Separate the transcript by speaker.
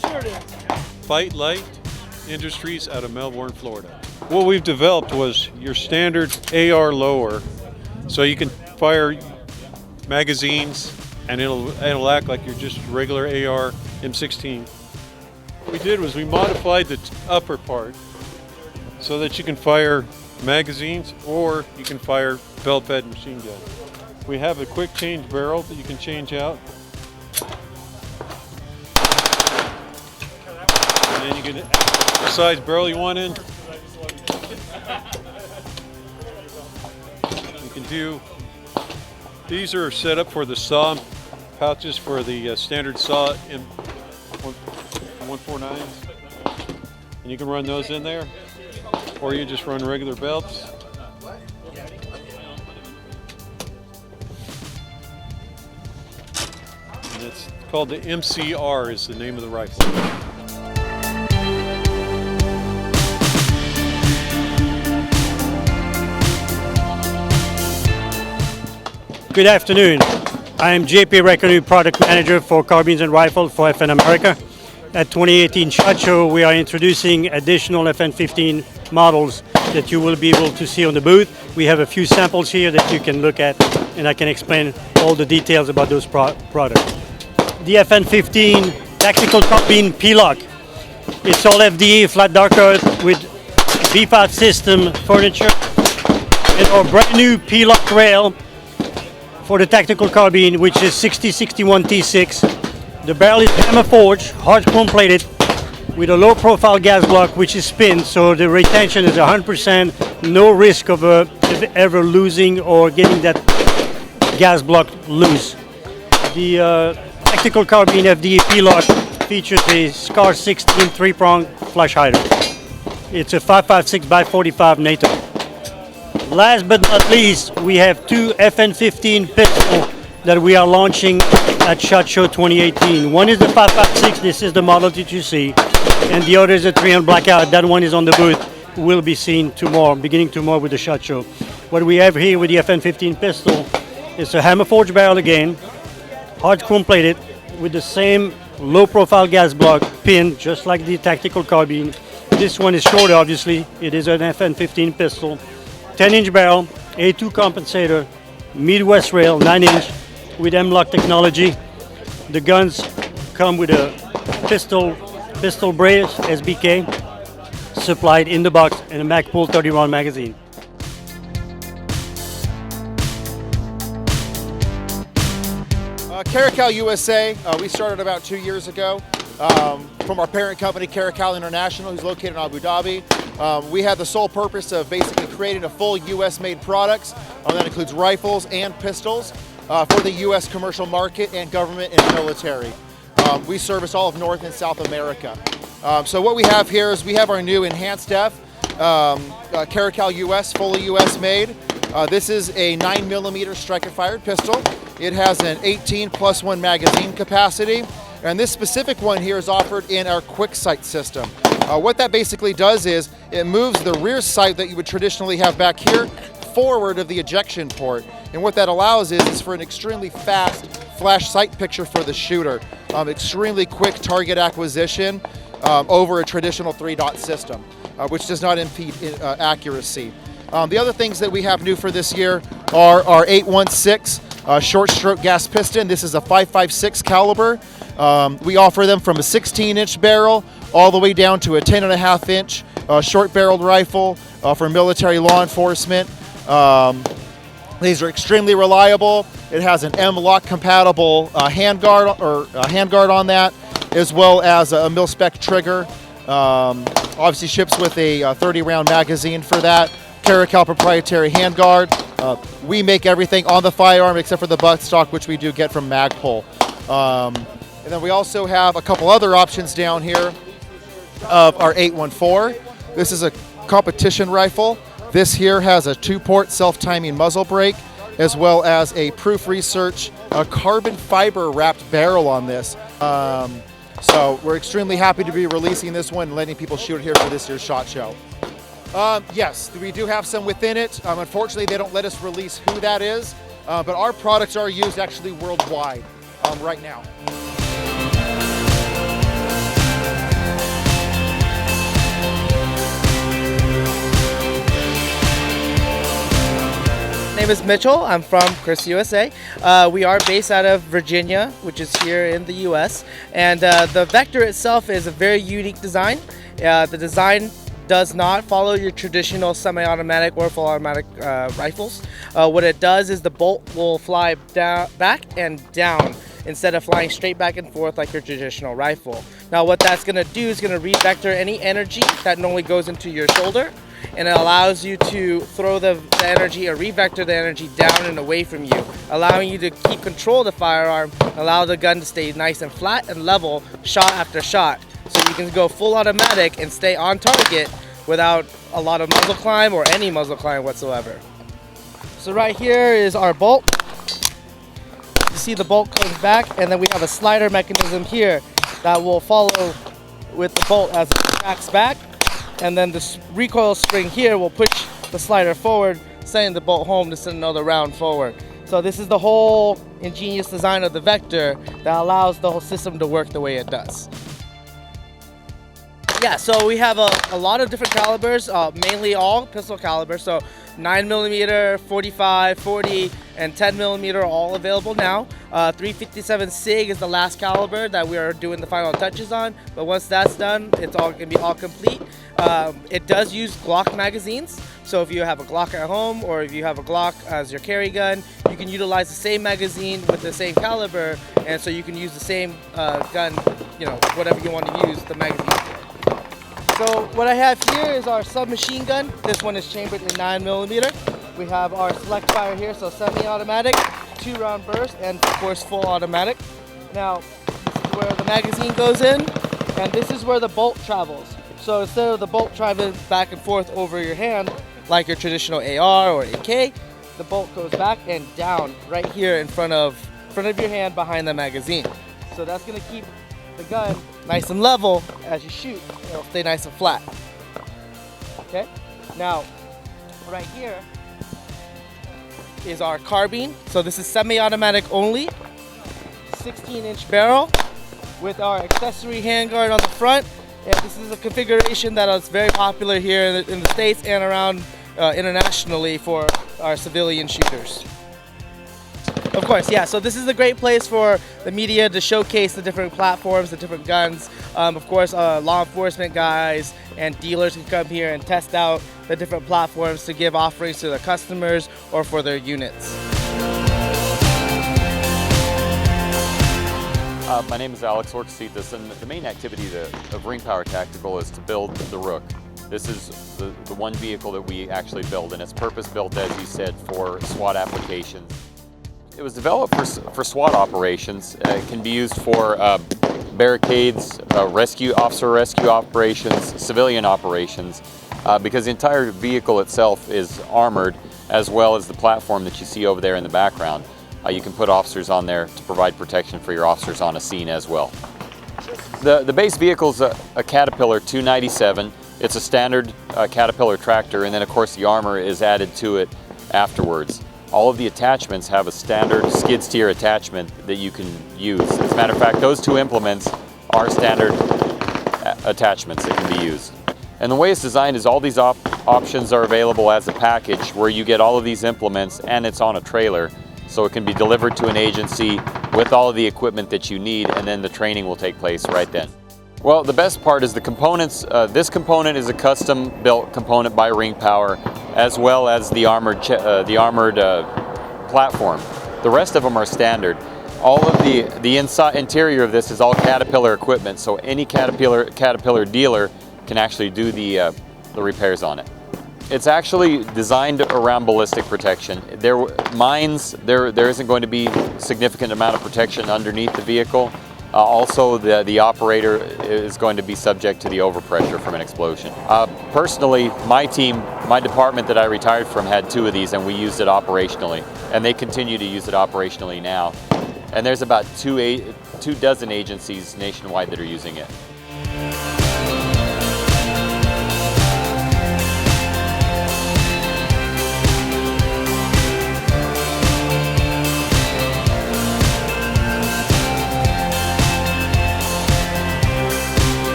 Speaker 1: Sure it is.
Speaker 2: Fight Light Industries out of Melbourne, Florida. What we've developed was your standard AR lower, so you can fire magazines and it'll act like your just regular AR M16. What we did was we modified the upper part so that you can fire magazines or you can fire belt-fed machine gun. We have a quick change barrel that you can change out. And then you can add the size barrel you want in. You can do, these are set up for the saw pouches for the standard saw in 149s. And you can run those in there, or you just run regular belts. And it's called the MCR is the name of the rifle.
Speaker 1: Good afternoon. I am JP Reconu, Product Manager for Carbines and Rifles for FN America. At 2018 SHOT Show, we are introducing additional FN15 models that you will be able to see on the booth. We have a few samples here that you can look at, and I can explain all the details about those products. The FN15 Tactical Carbine P-Lock. It's all FDA flat dark earth with V5 system furniture and our brand new P-Lock rail for the tactical carbine, which is 6061 T6. The barrel is hammer forged, hard chrome plated, with a low profile gas block which is spinned, so the retention is 100%, no risk of ever losing or getting that gas block loose. The tactical carbine FDA P-Lock features a SCAR 16 3-prong flush hider. It's a 5.56x45 NATO. Last but not least, we have two FN15 pistols that we are launching at SHOT Show 2018. One is the 5.56, this is the model that you see, and the other is a 300 Blackout. That one is on the booth, will be seen tomorrow, beginning tomorrow with the SHOT Show. What we have here with the FN15 pistol is a hammer forged barrel again, hard chrome plated, with the same low profile gas block pin, just like the tactical carbine. This one is shorter, obviously. It is an FN15 pistol. 10-inch barrel, A2 compensator, Midwest rail, 9-inch, with M-Lock technology. The guns come with a pistol brace, SBK, supplied in the box, and a Magpul 30-round magazine.
Speaker 3: Caracal USA, we started about 2 years ago from our parent company, Caracal International, who's located in Abu Dhabi. We had the sole purpose of basically creating a full US-made products that includes rifles and pistols for the US commercial market and government and military. We service all of North and South America. So what we have here is we have our new Enhanced F Caracal US, fully US made. This is a 9mm striker-fired pistol. It has an 18+1 magazine capacity, and this specific one here is offered in our quick sight system. What that basically does is it moves the rear sight that you would traditionally have back here forward of the ejection port, and what that allows is for an extremely fast flash sight picture for the shooter. Extremely quick target acquisition over a traditional 3-dot system, which does not impede accuracy. The other things that we have new for this year are our 816 short stroke gas piston. This is a 5.56 caliber. We offer them from a 16-inch barrel all the way down to a 10.5-inch short barreled rifle for military law enforcement. These are extremely reliable. It has an M-Lock compatible handguard on that, as well as a mil-spec trigger. Obviously ships with a 30-round magazine for that. Caracal proprietary handguard. We make everything on the firearm except for the buttstock, which we do get from Magpul. And then we also have a couple other options down here of our 814. This is a competition rifle. This here has a 2-port self-timing muzzle brake, as well as a Proof Research carbon fiber wrapped barrel on this. So we're extremely happy to be releasing this one and letting people shoot it here for this year's SHOT Show. Yes, we do have some within it. Unfortunately, they don't let us release who that is, but our products are used actually worldwide right now.
Speaker 4: name is Mitchell. I'm from Caracal USA. We are based out of Virginia, which is here in the US. And the Vector itself is a very unique design. The design does not follow your traditional semi-automatic or full automatic rifles. What it does is the bolt will fly back and down instead of flying straight back and forth like your traditional rifle. Now what that's going to do is going to re-vector any energy that normally goes into your shoulder, and it allows you to throw the energy or re-vector the energy down and away from you, allowing you to keep control of the firearm, allow the gun to stay nice and flat and level shot after shot. So you can go full automatic and stay on target without a lot of muzzle climb or any muzzle climb whatsoever. So right here is our bolt. You see the bolt comes back, and then we have a slider mechanism here that will follow with the bolt as it tracks back, and then the recoil spring here will push the slider forward, sending the bolt home to send another round forward. So this is the whole ingenious design of the Vector that allows the whole system to work the way it does. Yeah, so we have a lot of different calibers, mainly all pistol calibers. So 9mm, 45, 40, and 10mm are all available now. 357 SIG is the last caliber that we are doing the final touches on. But once that's done, it's all gonna be all complete. It does use Glock magazines. So if you have a Glock at home or if you have a Glock as your carry gun, you can utilize the same magazine with the same caliber, and so you can use the same gun, you know, whatever you want to use the magazine for. So what I have here is our Submachine Gun. This one is chambered in 9mm. We have our select fire here, so semi-automatic, 2-round burst, and of course full automatic. Now, this is where the magazine goes in, and this is where the bolt travels. So instead of the bolt traveling back and forth over your hand, like your traditional AR or AK, the bolt goes back and down right here in front of your hand behind the magazine. So that's gonna keep the gun nice and level as you shoot. It'll stay nice and flat. Okay. Now, right here is our carbine. So this is semi-automatic only, 16-inch barrel with our accessory handguard on the front. And this is a configuration that is very popular here in the States and around internationally for our civilian shooters. Of course, yeah, so this is a great place for the media to showcase the different platforms, the different guns. Of course, law enforcement guys and dealers can come here and test out the different platforms to give offerings to their customers or for their units.
Speaker 5: My name is Alex Orcasitas, and the main activity of Ring Power Tactical is to build the Rook. This is the one vehicle that we actually build, and it's purpose-built, as you said, for SWAT applications. It was developed for SWAT operations. It can be used for barricades, officer rescue operations, civilian operations, because the entire vehicle itself is armored, as well as the platform that you see over there in the background. You can put officers on there to provide protection for your officers on a scene as well. The base vehicle is a Caterpillar 297. It's a standard Caterpillar tractor, and then of course the armor is added to it afterwards. All of the attachments have a standard skid steer attachment that you can use. As a matter of fact, those two implements are standard attachments that can be used. And the way it's designed is all these options are available as a package where you get all of these implements, and it's on a trailer. So it can be delivered to an agency with all of the equipment that you need, and then the training will take place right then. Well, the best part is the components. This component is a custom-built component by Ring Power, as well as the armored platform. The rest of them are standard. All of the interior of this is all Caterpillar equipment, so any Caterpillar dealer can actually do the repairs on it. It's actually designed around ballistic protection. There isn't going to be significant amount of protection underneath the vehicle. Also, the operator is going to be subject to the overpressure from an explosion. Personally, my department that I retired from had 2 of these, and we used it operationally, and they continue to use it operationally now. And there's about 2 dozen agencies nationwide that are using it.